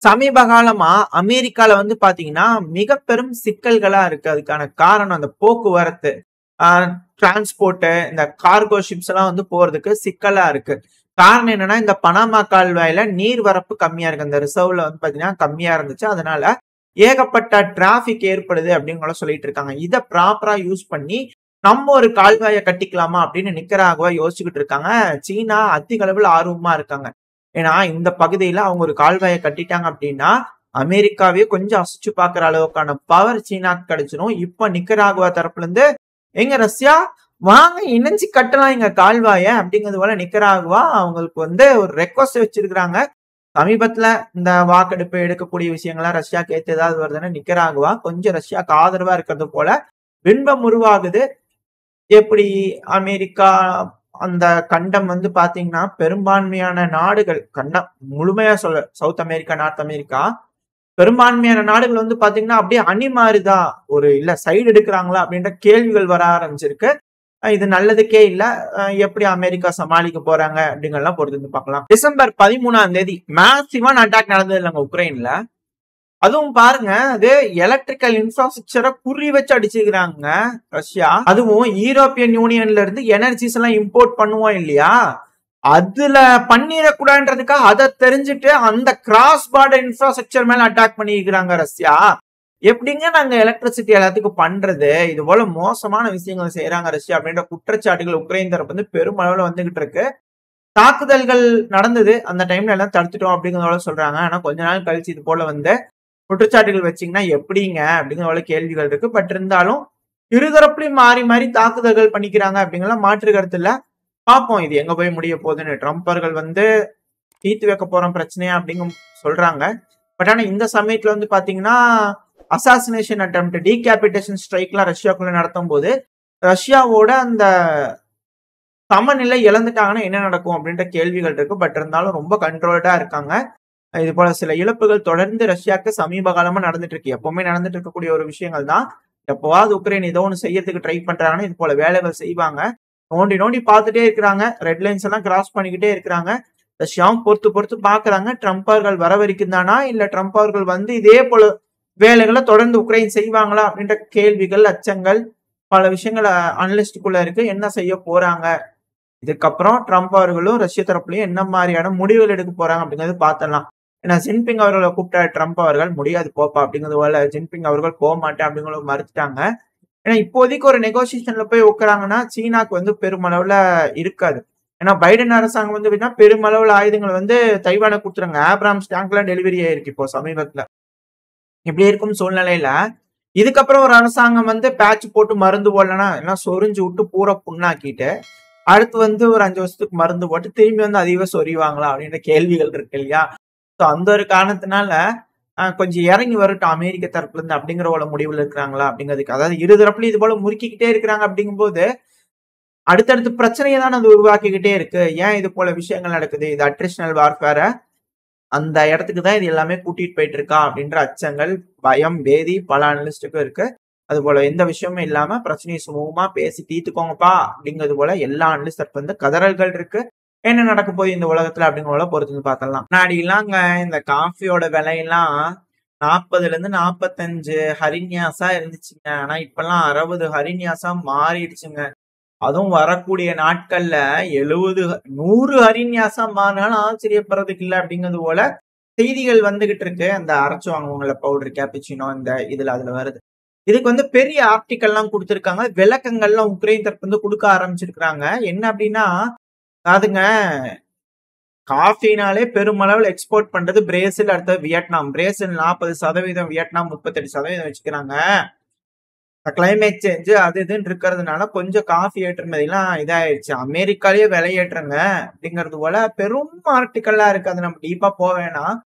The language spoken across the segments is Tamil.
சமீப காலமா அமெரிக்கால வந்து பாத்தீங்கன்னா, மிக பெரும் சிக்கல்களா இருக்கு. அதுக்கான காரணம் அந்த போக்குவரத்து. ஆ டிரான்ஸ்போர்ட் இந்த கார்கோ ஷிப்ஸ் எல்லாம் வந்து போறதுக்கு சிக்கலா இருக்கு. காரணம் என்னன்னா, இந்த பனாமா கால்வாயில நீர் வரப்பு கம்மியா இருக்கு. அந்த ரிசர்வ்ல வந்து பாத்தீங்கன்னா கம்மியா இருந்துச்சு. அதனால ஏகப்பட்ட டிராபிக் ஏற்படுது அப்படின்னு கூட சொல்லிட்டு இருக்காங்க. இத ப்ராப்பரா யூஸ் பண்ணி நம்ம ஒரு கால்வாய கட்டிக்கலாமா அப்படின்னு நிக்கராகுவா யோசிச்சுக்கிட்டு இருக்காங்க. சீனா அதிக அளவுல ஆர்வமா இருக்காங்க. ஏன்னா இந்த பகுதியில அவங்க ஒரு கால்வாய கட்டிட்டாங்க அப்படின்னா, அமெரிக்காவே கொஞ்சம் அசைச்சு பார்க்குற அளவுக்கான பவர் சீனாக்கு கிடைச்சிரும். இப்ப நிக்கராகுவா தரப்புல இருந்து, "எங்க ரஷ்யா வாங்க இணைஞ்சு கட்டலாம் எங்க கால்வாய" அப்படிங்கிறது போல நிக்கராகுவா அவங்களுக்கு வந்து ஒரு ரெக்வெஸ்ட் வச்சிருக்காங்க. சமீபத்துல இந்த வாக்கெடுப்பு எடுக்கக்கூடிய விஷயங்கள்லாம் ரஷ்யாக்கு ஏத்து ஏதாவது வருதுன்னா நிக்கராகுவா கொஞ்சம் ரஷ்யாக்கு ஆதரவா இருக்கிறது போல பின்பம் உருவாகுது. எப்படி அமெரிக்கா அந்த கண்டம் வந்து பாத்தீங்கன்னா, பெரும்பான்மையான நாடுகள் கண்டம் முழுமையா சொல்ல சவுத் அமெரிக்கா, நார்த் அமெரிக்கா பெரும்பான்மையான நாடுகள் வந்து பாத்தீங்கன்னா, அப்படியே அணி மாறுதா ஒரு இல்ல சைடு எடுக்குறாங்களா அப்படின்ற கேள்விகள் வர ஆரம்பிச்சிருக்கு. இது நல்லதுக்கே இல்ல. எப்படி அமெரிக்கா சமாளிக்க போறாங்க அப்படிங்கறதெல்லாம் பொறுத்து வந்து பார்க்கலாம். டிசம்பர் 13ஆம் தேதி மேசிவான அட்டாக் நடந்தது இல்லங்க உக்ரைன்ல. அதுவும் பாருங்க, அது எலக்ட்ரிக்கல் இன்ஃப்ராஸ்ட்ரக்சரை குறி வச்சு அடிச்சிருக்கிறாங்க ரஷ்யா. அதுவும் யூரோப்பியன் யூனியன்ல இருந்து எனர்ஜிஸ் எல்லாம் இம்போர்ட் பண்ணுவோம் இல்லையா, அதுல பண்ணிடக்கூடாதுன்றதுக்காக அதை தெரிஞ்சுட்டு அந்த கிராஸ் பார்டர் இன்ஃப்ராஸ்ட்ரக்சர் மேல அட்டாக் பண்ணிருக்கிறாங்க ரஷ்யா. எப்படிங்க நாங்க எலக்ட்ரிசிட்டி எல்லாத்துக்கும் பண்றது? இது போல மோசமான விஷயங்கள் செய்யறாங்க ரஷ்யா அப்படின்ற குற்றச்சாட்டுகள் உக்ரைன் தரப்பு வந்து பெருமளவுல வந்துகிட்டு இருக்கு. தாக்குதல்கள் நடந்தது, அந்த டைம்ல எல்லாம் தடுத்துட்டோம் அப்படிங்கிறத சொல்றாங்க. ஆனா கொஞ்ச நாள் கழிச்சு இது போல வந்து குற்றச்சாட்டுகள் வச்சீங்கன்னா எப்படிங்க அப்படிங்கிற கேள்விகள் இருக்கு. பட் இருந்தாலும் இருதரப்புலையும் மாறி மாறி தாக்குதல்கள் பண்ணிக்கிறாங்க அப்படிங்கிற மாற்று கருத்து இல்ல. பார்ப்போம் இது எங்க போய் முடிய போகுதுன்னு. ட்ரம்ப் அவர்கள் வந்து தீர்த்து வைக்க போறோம் பிரச்சனையா அப்படிங்க சொல்றாங்க. பட் ஆனா இந்த சமயத்துல வந்து பாத்தீங்கன்னா அசாசினேஷன் அட்டெம்ப்ட், டீகேபிட்டேஷன் ஸ்ட்ரைக்லாம் ரஷ்யாக்குள்ள நடத்தும் போது ரஷ்யாவோட அந்த சமநிலை இழந்துட்டாங்கன்னா என்ன நடக்கும் அப்படின்ற கேள்விகள் இருக்கு. பட் இருந்தாலும் ரொம்ப கண்ட்ரோல்டா இருக்காங்க. இது போல சில இழப்புகள் தொடர்ந்து ரஷ்யாவுக்கு சமீப காலமா நடந்துட்டு இருக்கு. எப்பவுமே நடந்துட்டு இருக்கக்கூடிய ஒரு விஷயங்கள் தான். எப்பவாவது உக்ரைன் ஏதோ ஒன்று செய்யறதுக்கு ட்ரை பண்றாங்கன்னா இது போல வேலைகள் செய்வாங்க. நோண்டி நோண்டி பார்த்துட்டே இருக்கிறாங்க. ரெட் லைன்ஸ் எல்லாம் கிராஸ் பண்ணிக்கிட்டே இருக்கிறாங்க. ரஷ்யாவும் பொறுத்து பொறுத்து பாக்குறாங்க. ட்ரம்ப் அவர்கள் வரவரைக்கும் தானா, இல்ல ட்ரம்ப் அவர்கள் வந்து இதே போல வேலைகளை தொடர்ந்து உக்ரைன் செய்வாங்களா அப்படின்ற கேள்விகள், அச்சங்கள், பல விஷயங்கள் அனலிஸ்டுக்குள்ள இருக்கு. என்ன செய்ய போறாங்க, இதுக்கப்புறம் ட்ரம்ப் அவர்களும் ரஷ்ய தரப்புலையும் என்ன மாதிரியான முடிவுகள் எடுக்க போறாங்க அப்படிங்கிறது பார்த்தலாம். ஏன்னா ஜின்பிங் அவர்களை கூப்பிட்ட ட்ரம்ப் அவர்கள் முடியாது போப்பா அப்படிங்கிறது போல ஜின்பிங் அவர்கள் போக மாட்டேன் அப்படிங்கிறத மறுத்துட்டாங்க. ஏன்னா இப்போதைக்கு ஒரு நெகோசியேஷன்ல போய் உட்காராங்கன்னா சீனாக்கு வந்து பெருமளவுல இருக்காது. ஏன்னா பைடன் அரசாங்கம் வந்து பெருமளவுல ஆயுதங்கள் வந்து தைவானை கொடுத்துறாங்க. ஆப்ராம்ஸ் டேங்க்லாம் டெலிவரி ஆயிருக்கு இப்போ சமீபத்துல. இப்படி இருக்கும் சூழ்நிலையில இதுக்கப்புறம் ஒரு அரசாங்கம் வந்து பேட்ச் போட்டு மருந்து போடலன்னா எல்லாம் சொரிஞ்சு விட்டு பூரா புண்ணாக்கிட்டு அடுத்து வந்து ஒரு 5 வருஷத்துக்கு மருந்து போட்டு திரும்பி வந்து அதிகமா சொறிவாங்களா அப்படின்ற கேள்விகள் இருக்கு இல்லையா. ஸோ அந்த ஒரு காரணத்தினால கொஞ்சம் இறங்கி வரட்டும் அமெரிக்க தரப்புல இருந்து அப்படிங்கிற போல முடிவுல இருக்கிறாங்களா அப்படிங்கிறதுக்கு. அதாவது இருதரப்புலையும் இது போல முறுக்கிக்கிட்டே இருக்கிறாங்க அப்படிங்கும்போது அடுத்தடுத்து பிரச்சனையை தான் அது உருவாக்கிக்கிட்டே இருக்கு. ஏன் இது போல விஷயங்கள் நடக்குது, இது அட்ரிஷனல் வார்ஃபேர அந்த இடத்துக்கு தான் இது எல்லாமே கூட்டிட்டு போயிட்டு இருக்கா அப்படின்ற அச்சங்கள், பயம், பேதி பல அனலிஸ்டுக்கும் இருக்கு. அது போல எந்த விஷயமும் இல்லாம பிரச்சனையை சுமூகமா பேசி தீர்த்துக்கோங்கப்பா அப்படிங்கிறது போல எல்லா அனலிஸ்ட் தரப்பு வந்து கதறல்கள் இருக்கு. என்ன நடக்க போகுது இந்த உலகத்துல அப்படிங்கிற பொறுத்து வந்து பார்த்தலாம். முன்னாடி எல்லாங்க இந்த காஃபியோட விலையெல்லாம் 40ல இருந்து 45 ஹரின்யாசா இருந்துச்சுங்க. ஆனா இப்பெல்லாம் 60 ஹரின்யாசா மாறிடுச்சுங்க. அதுவும் வரக்கூடிய நாட்கள்ல 70 100 ஹரின்யாசா மாறினாலும் ஆச்சரியப்படுறதுக்கு இல்லை அப்படிங்கிறது போல செய்திகள் வந்துகிட்டு இருக்கு. அந்த அரைச்சு வாங்குவாங்கல்ல பவுடர் கேப்பிச்சினோ இந்த இதுல அதுல வருது. இதுக்கு வந்து பெரிய ஆர்டிக்கல் எல்லாம் கொடுத்திருக்காங்க. விளக்கங்கள்லாம் உக்ரைன் தரப்பு வந்து கொடுக்க ஆரம்பிச்சிருக்காங்க. என்ன அப்படின்னா அதுங்க காஃபினாலே பெருமளவில் எக்ஸ்போர்ட் பண்றது பிரேசில், அடுத்தது வியட்நாம். பிரேசில் 40%, வியட்நாம் 38% வச்சுக்கிறாங்க. கிளைமேட் சேஞ்ச் அது இதுன்னு இருக்கிறதுனால கொஞ்சம் காஃபி ஏற்றுமதி எல்லாம் இதாயிடுச்சு. அமெரிக்காலேயே விலையேற்றங்க அப்படிங்கிறது போல பெரும் ஆர்டிக்கல்லா இருக்கு. அது நம்ம டீப்பா போக வேணாம்.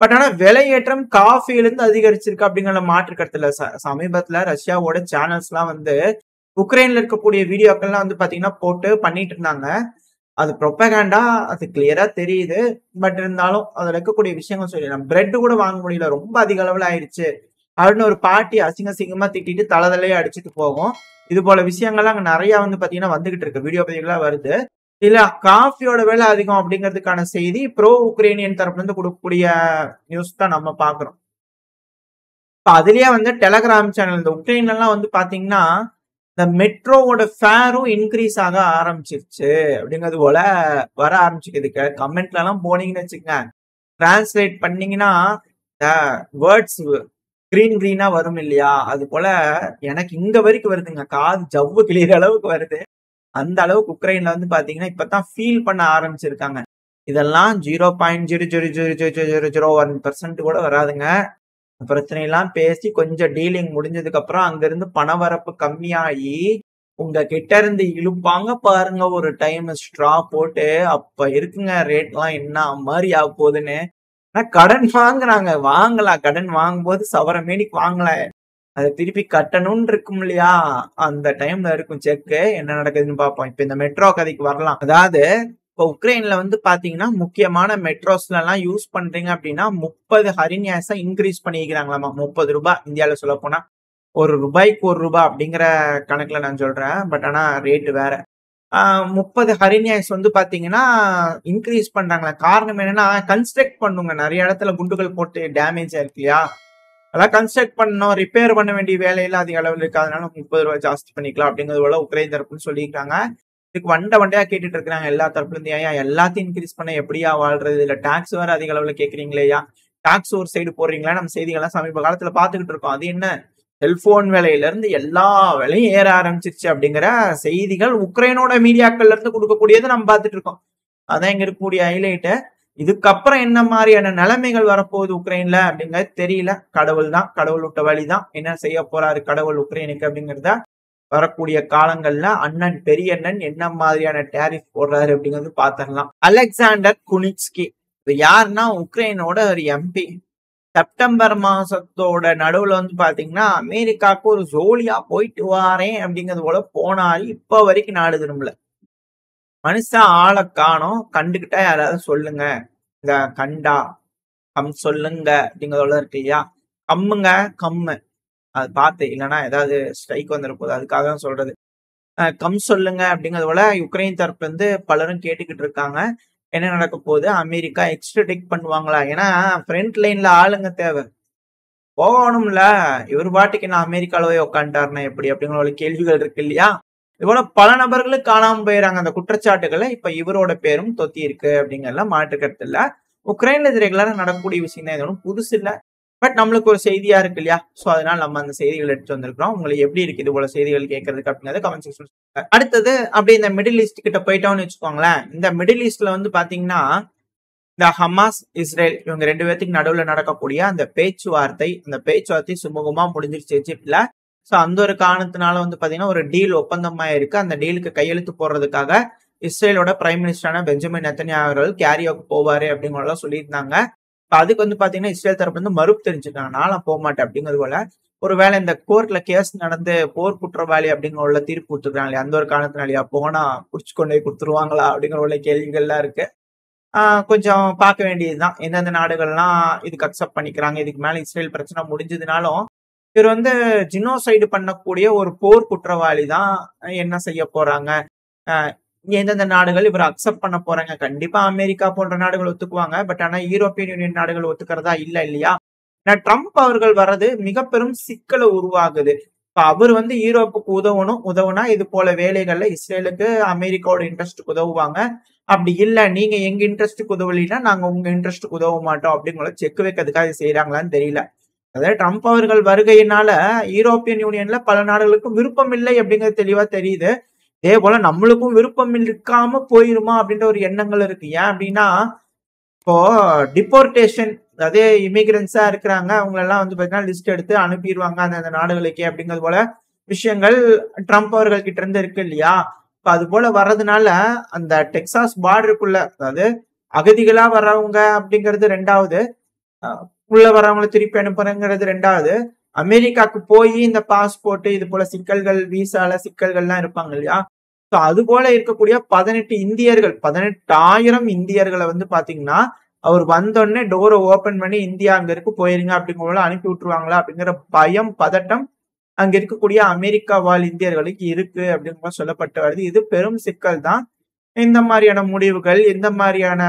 பட் ஆனா விலையேற்றம் காஃபில இருந்து அதிகரிச்சிருக்கு அப்படிங்கிற மாற்று கருத்துல சமீபத்துல ரஷ்யாவோட சேனல்ஸ் எல்லாம் வந்து உக்ரைன்ல இருக்கக்கூடிய வீடியோக்கள்லாம் வந்து பாத்தீங்கன்னா போட்டு பண்ணிட்டு இருந்தாங்க. அது ப்ரொபகண்டா, அது கிளியரா தெரியுது. பட் இருந்தாலும் அதுல இருக்கக்கூடிய விஷயங்கள் சொல்லலாம். பிரெட் கூட வாங்க முடியல, ரொம்ப அதிக அளவுல ஆயிடுச்சு அப்படின்னு ஒரு பாட்டி அசிங்க சிங்கமா திட்டிட்டு தலையிலேயே அடிச்சுட்டு போகும். இது போல விஷயங்கள்லாம் அங்க நிறைய வந்து பாத்தீங்கன்னா வந்துகிட்டு இருக்கு. வீடியோ பதிவுகளா வருது. இல்ல காஃபியோட விலை அதிகம் அப்படிங்கிறதுக்கான செய்தி ப்ரோ உக்ரைனியன் தரப்புல இருந்து கொடுக்கக்கூடிய நியூஸ் தான் நம்ம பாக்குறோம். இப்ப அதுலயே வந்து டெலகிராம் சேனல் இந்த உக்ரைன்ல எல்லாம் வந்து பாத்தீங்கன்னா இந்த மெட்ரோவோட ஃபேரும் இன்க்ரீஸ் ஆக ஆரம்பிச்சிருச்சு அப்படிங்கிறது போல வர ஆரம்பிச்சுக்குது. கமெண்ட்ல எல்லாம் போனீங்கன்னு வச்சுக்கங்க, டிரான்ஸ்லேட் பண்ணீங்கன்னா வேர்ட்ஸ் கிரீனா வரும் இல்லையா, அது போல எனக்கு இங்க வரைக்கும் வருதுங்க, காது ஜவ்வு கிளியற அளவுக்கு வருது. அந்த அளவுக்கு உக்ரைன்ல வந்து பாத்தீங்கன்னா இப்பதான் ஃபீல் பண்ண ஆரம்பிச்சிருக்காங்க. இதெல்லாம் 0.0000001% கூட வராதுங்க. பிரச்சனை எல்லாம் பேசி கொஞ்சம் டீலிங் முடிஞ்சதுக்கு அப்புறம் அங்கிருந்து பணவரப்பு கம்மியாகி உங்க கிட்ட இருந்து இழுப்பாங்க பாருங்க ஒரு டைம் ஸ்ட்ரா போட்டு, அப்ப இருக்குங்க ரேட் எல்லாம் என்ன மாதிரி ஆக போகுதுன்னு. ஆனா கடன் வாங்குறாங்க, வாங்கலாம், கடன் வாங்கும்போது சவர மேனிக்கு வாங்கலாம், அதை திருப்பி கட்டணும்னு இருக்கும் இல்லையா, அந்த டைம்ல இருக்கும் செக்கு. என்ன நடக்குதுன்னு பார்ப்போம். இப்ப இந்த மெட்ரோ கதைக்கு வரலாம். அதாவது இப்போ உக்ரைன்ல வந்து பாத்தீங்கன்னா முக்கியமான மெட்ரோஸ்ல எல்லாம் யூஸ் பண்றீங்க அப்படின்னா 30 ஹரின்யாஸை இன்க்ரீஸ் பண்ணிக்கிறாங்களாமா. 30 ரூபாய் இந்தியாவில சொல்ல போனா, ஒரு ரூபாய்க்கு 1 ரூபாய் அப்படிங்கிற கணக்குல நான் சொல்றேன். பட் ஆனா ரேட் வேற. 30 ஹரின்யாஸ் வந்து பாத்தீங்கன்னா இன்க்ரீஸ் பண்றாங்களா. காரணம் என்னன்னா கன்ஸ்ட்ரக்ட் பண்ணுங்க, நிறைய இடத்துல குண்டுகள் போட்டு டேமேஜ் ஆயிருக்கு இல்லையா, அதெல்லாம் கன்ஸ்ட்ரக்ட் பண்ணணும், ரிப்பேர் பண்ண வேண்டிய வேலையெல்லாம் அதிக அளவில் இருக்கு, அதனால 30 ரூபாய் ஜாஸ்தி பண்ணிக்கலாம் அப்படிங்கிறது போல உக்ரைன் தரப்புன்னு சொல்லியிருக்காங்க. இதுக்கு வண்டையா கேட்டுட்டு இருக்காங்க எல்லா தரப்புல இருந்து. ஏன் எல்லாத்தையும் இன்க்ரீஸ் பண்ண எப்படியா வாழ்றது, இல்ல டாக்ஸ் வேற அதிக அளவுல கேக்குறீங்களேயா, டாக்ஸ் ஒரு சைடு போடுறீங்களா, நம்ம செய்திகள்லாம் சமீப காலத்துல பாத்துக்கிட்டு இருக்கோம். அது என்ன, செல்போன் விலையில இருந்து எல்லா விலையும் ஏற ஆரம்பிச்சிருச்சு அப்படிங்கிற செய்திகள் உக்ரைனோட மீடியாக்கள்ல இருந்து கொடுக்கக்கூடியது நம்ம பார்த்துட்டு இருக்கோம். அதான் இங்க இருக்கக்கூடிய ஹைலைட்டு. இதுக்கப்புறம் என்ன மாதிரியான நிலைமைகள் வரப்போகுது உக்ரைன்ல அப்படிங்கிறது தெரியல. கடவுள் தான், கடவுள் விட்ட வழிதான், என்ன செய்ய போறாரு கடவுள் உக்ரைனுக்கு அப்படிங்கிறத வரக்கூடிய காலங்கள்ல அண்ணன் பெரியண்ணன் என்ன மாதிரியான டேரிஃப் போடுறாரு அப்படிங்கிறது பாத்திரலாம். அலெக்சாண்டர் குனிட்ஸ்கி, இது யாருன்னா உக்ரைனோட ஒரு எம்பி. செப்டம்பர் மாசத்தோட நடுவுல வந்து பாத்தீங்கன்னா அமெரிக்காவுக்கு ஒரு ஜோலியா போயிட்டு வாரேன் அப்படிங்கிறது போல போனாரு. இப்ப வரைக்கும் நாடு திரும்பல. மனுஷன் ஆளை காணோம். கண்டுகிட்டா யாராவது சொல்லுங்க, இந்த கண்டா கம் சொல்லுங்க அப்படிங்கிறதோட இருக்கு இல்லையா, கம்முங்க கம்மு, அது பார்த்து இல்லைன்னா ஏதாவது ஸ்ட்ரைக் வந்துட போகுது, அதுக்காக தான் சொல்றது. கம் சொல்லுங்க அப்படிங்கிறது போல யுக்ரைன் தரப்புல இருந்து பலரும் கேட்டுக்கிட்டு இருக்காங்க. என்ன நடக்க போகுது, அமெரிக்கா எக்ஸ்ட்ரடிக் பண்ணுவாங்களா, ஏன்னா ஃப்ரண்ட் லைன்ல ஆளுங்க தேவை, போகணும்ல. இவர் பாட்டுக்கு நான் அமெரிக்காலவே உட்காந்துட்டாருன்னா எப்படி அப்படிங்கிற கேள்விகள் இருக்கு இல்லையா. இதுபோல பல நபர்களுக்கு காணாம போயிறாங்க. அந்த குற்றச்சாட்டுகளை இப்ப இவரோட பேரும் தொத்தி இருக்கு அப்படிங்கறதுலாம் மாற்றுக்கிறது இல்ல. உக்ரைன்ல இது ரெகுலரா நடக்கக்கூடிய விஷயம் தான், இது ஒன்றும் புதுசு இல்ல. பட் நம்மளுக்கு ஒரு செய்தியா இருக்கு இல்லையா, சோ அதனால நம்ம அந்த செய்திகள் எடுத்து வந்திருக்கிறோம். உங்களுக்கு எப்படி இருக்கு இது போல செய்திகள் கேட்கறதுக்கு அப்படிங்கறத கமெண்ட் செக்ஷன் சொல்லுங்க. அடுத்தது அப்படி இந்த மிடில் ஈஸ்ட் கிட்ட போயிட்டோம்னு வச்சுக்கோங்களேன். இந்த மிடில் ஈஸ்ட்ல வந்து பாத்தீங்கன்னா இந்த ஹமாஸ் இஸ்ரேல் இவங்க 2 பேத்துக்கு நடுவுல நடக்கக்கூடிய அந்த பேச்சுவார்த்தை சுமூகமா முடிஞ்சிருச்சு எஜிப்ட்ல. சோ அந்த ஒரு காரணத்தினால வந்து பாத்தீங்கன்னா ஒரு டீல் ஒப்பந்தமா இருக்கு. அந்த டீலுக்கு கையெழுத்து போடுறதுக்காக இஸ்ரேலோட பிரைம் மினிஸ்டரான பெஞ்சமின் நெத்தன்யாஹு அவர்கள் கேரியோக்கு போவாரு அப்படிங்கறத சொல்லியிருந்தாங்க. அதுக்கு வந்து பாத்தீங்கன்னா இஸ்ரேல் தரப்பு வந்து மறுப்பு தெரிஞ்சுட்டாங்க, நான் போக மாட்டேன் அப்படிங்கிறது போல. ஒருவேளை இந்த கோர்ட்ல கேஸ் நடந்து போர் குற்றவாளி அப்படிங்கிற தீர்ப்பு கொடுத்துருக்காங்க, அந்த ஒரு காரணத்தினாலயா போனா புடிச்சு கொண்டு போய் கொடுத்துருவாங்களா அப்படிங்கிற கேள்விகள்லாம் இருக்கு. கொஞ்சம் பார்க்க வேண்டியதுதான், எந்தெந்த நாடுகள்லாம் இதுக்கு அக்செப்ட் பண்ணிக்கிறாங்க. இதுக்கு மேல இஸ்ரேல் பிரச்சனை முடிஞ்சதுனாலும் இவர் வந்து ஜினோசைடு பண்ணக்கூடிய ஒரு போர் குற்றவாளி தான், என்ன செய்ய போறாங்க, எந்தெந்த நாடுகள் இவர் அக்செப்ட் பண்ண போறாங்க. கண்டிப்பா அமெரிக்கா போன்ற நாடுகள் ஒத்துக்குவாங்க. பட் ஆனா யூரோப்பியன் யூனியன் நாடுகள் ஒத்துக்கிறதா இல்ல இல்லையா. ட்ரம்ப் அவர்கள் வர்றது மிக பெரும் சிக்கலை உருவாகுது. இப்ப அவர் வந்து யூரோப்புக்கு உதவுனா இது போல வேலைகள்ல இஸ்ரேலுக்கு அமெரிக்காவோட இன்ட்ரெஸ்ட்டுக்கு உதவுவாங்க. அப்படி இல்ல, நீங்க எங்க இன்ட்ரெஸ்ட்டுக்கு உதவலைன்னா நாங்க உங்க இன்ட்ரெஸ்ட்டுக்கு உதவ மாட்டோம் அப்படிங்கிற செக் வைக்கிறதுக்காக செய்யறாங்களான்னு தெரியல. அதாவது ட்ரம்ப் அவர்கள் வருகையினால யூரோப்பியன் யூனியன்ல பல நாடுகளுக்கும் விருப்பம் இல்லை அப்படிங்கிறது தெளிவா தெரியுது. இதே போல நம்மளுக்கும் விருப்பம் இருக்காம போயிருமா அப்படின்ற ஒரு எண்ணங்கள் இருக்கு. ஏன் அப்படின்னா இப்போ டிபோர்டேஷன், அதே இமிகிரன்ஸா இருக்கிறாங்க அவங்க எல்லாம் வந்து பாத்தீங்கன்னா லிஸ்ட் எடுத்து அனுப்பிடுவாங்க அந்த நாடுகளுக்கே அப்படிங்கிறது போல விஷயங்கள் ட்ரம்ப் அவர்கள் கிட்ட இருந்து இருக்கு இல்லையா. இப்ப அது போல வர்றதுனால அந்த டெக்சாஸ் பார்டருக்குள்ள, அதாவது அகதிகளா வர்றவங்க அப்படிங்கிறது 2வது, உள்ள வர்றவங்களை திருப்பி அனுப்புறங்கிறது 2வது, அமெரிக்காவுக்கு போய் இந்த பாஸ்போர்ட் இது போல சிக்கல்கள், விசால சிக்கல்கள்லாம் இருப்பாங்க இல்லையா. அது போல இருக்கக்கூடிய 18,000 இந்தியர்களை வந்து பாத்தீங்கன்னா அவர் வந்தோடனே டோரை ஓபன் பண்ணி இந்தியா அங்க இருக்கு போயிருங்க அப்படிங்கிற அனுப்பி விட்டுருவாங்களா அப்படிங்கிற பயம் பதட்டம் அங்க இருக்கக்கூடிய அமெரிக்கா வாழ் இந்தியர்களுக்கு இருக்கு அப்படிங்கிற சொல்லப்பட்டு வருது. இது பெரும் சிக்கல் தான். இந்த மாதிரியான முடிவுகள், இந்த மாதிரியான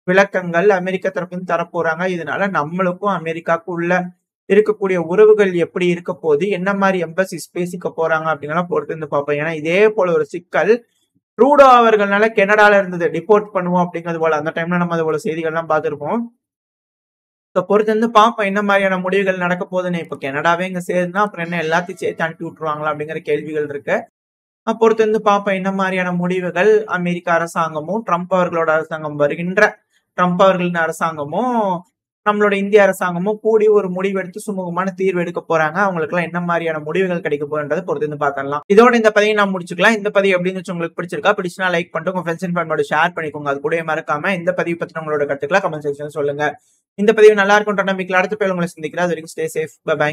விளக்கங்கள் அமெரிக்க தரப்பிலும் தரப்போறாங்க. இதனால நம்மளுக்கும் அமெரிக்காவுக்கும் உள்ள இருக்கக்கூடிய உறவுகள் எப்படி இருக்க போகுது, என்ன மாதிரி எம்பசிஸ் பேசிக்க போறாங்க அப்படிங்கலாம் பொறுத்து இருந்து பார்ப்போம். ஏன்னா இதே போல ஒரு சிக்கல் ட்ரூடோ அவர்கள்னால கனடால இருந்தது. டிபோர்ட் பண்ணுவோம் அப்படிங்கிறது போல. அந்த டைம்ல நம்ம அது போல செய்திகள்லாம் பார்த்திருப்போம். பொறுத்து இருந்து பார்ப்போம் என்ன மாதிரியான முடிவுகள் நடக்க போகுதுன்னு. இப்ப கனடாவே இங்க சேருதுன்னா அப்புறம் என்ன எல்லாத்தையும் சேர்த்து அனுப்பி விட்டுருவாங்களா அப்படிங்கிற கேள்விகள் இருக்கு. பொறுத்து இருந்து பார்ப்போம் என்ன மாதிரியான முடிவுகள் அமெரிக்க அரசாங்கமும், ட்ரம்ப் அவர்களோட அரசாங்கம் வருகின்ற ட்ரம்ப் அவர்களின் அரசாங்கமும், நம்மளோட இந்திய அரசாங்கமும் கூடி ஒரு முடிவெடுத்து சுமூகமான தீர்வு எடுக்க போறாங்க. அவங்களுக்கு எல்லாம் என்ன மாதிரியான முடிவுகள் கிடைக்க போகுதுன்றதை பொறுத்து இருந்து பார்க்கலாம். இதோட இந்த பதிவை நான் முடிச்சுக்கலாம். இந்த பதிவு எப்படி இருந்துச்சு, உங்களுக்கு பிடிச்சிருக்கா? பிடிச்சுனா லைக் பண்ணிட்டு உங்க ஃப்ரெண்ட்ஸ் அண்ட் ஃபேமிலியோட ஷேர் பண்ணிக்கோங்க. அது கூட மறக்காம இந்த பதிவு பத்தி உங்களோட கருத்துக்களை கமெண்ட் செக்ஷன்ல சொல்லுங்க. இந்த பதிவு நல்லா இருக்கும்ன்ற நம்பிக்கையில் அடுத்த பேர் உங்களை சந்திக்கிறேன். அது வரைக்கும் ஸ்டே சேஃப். பை.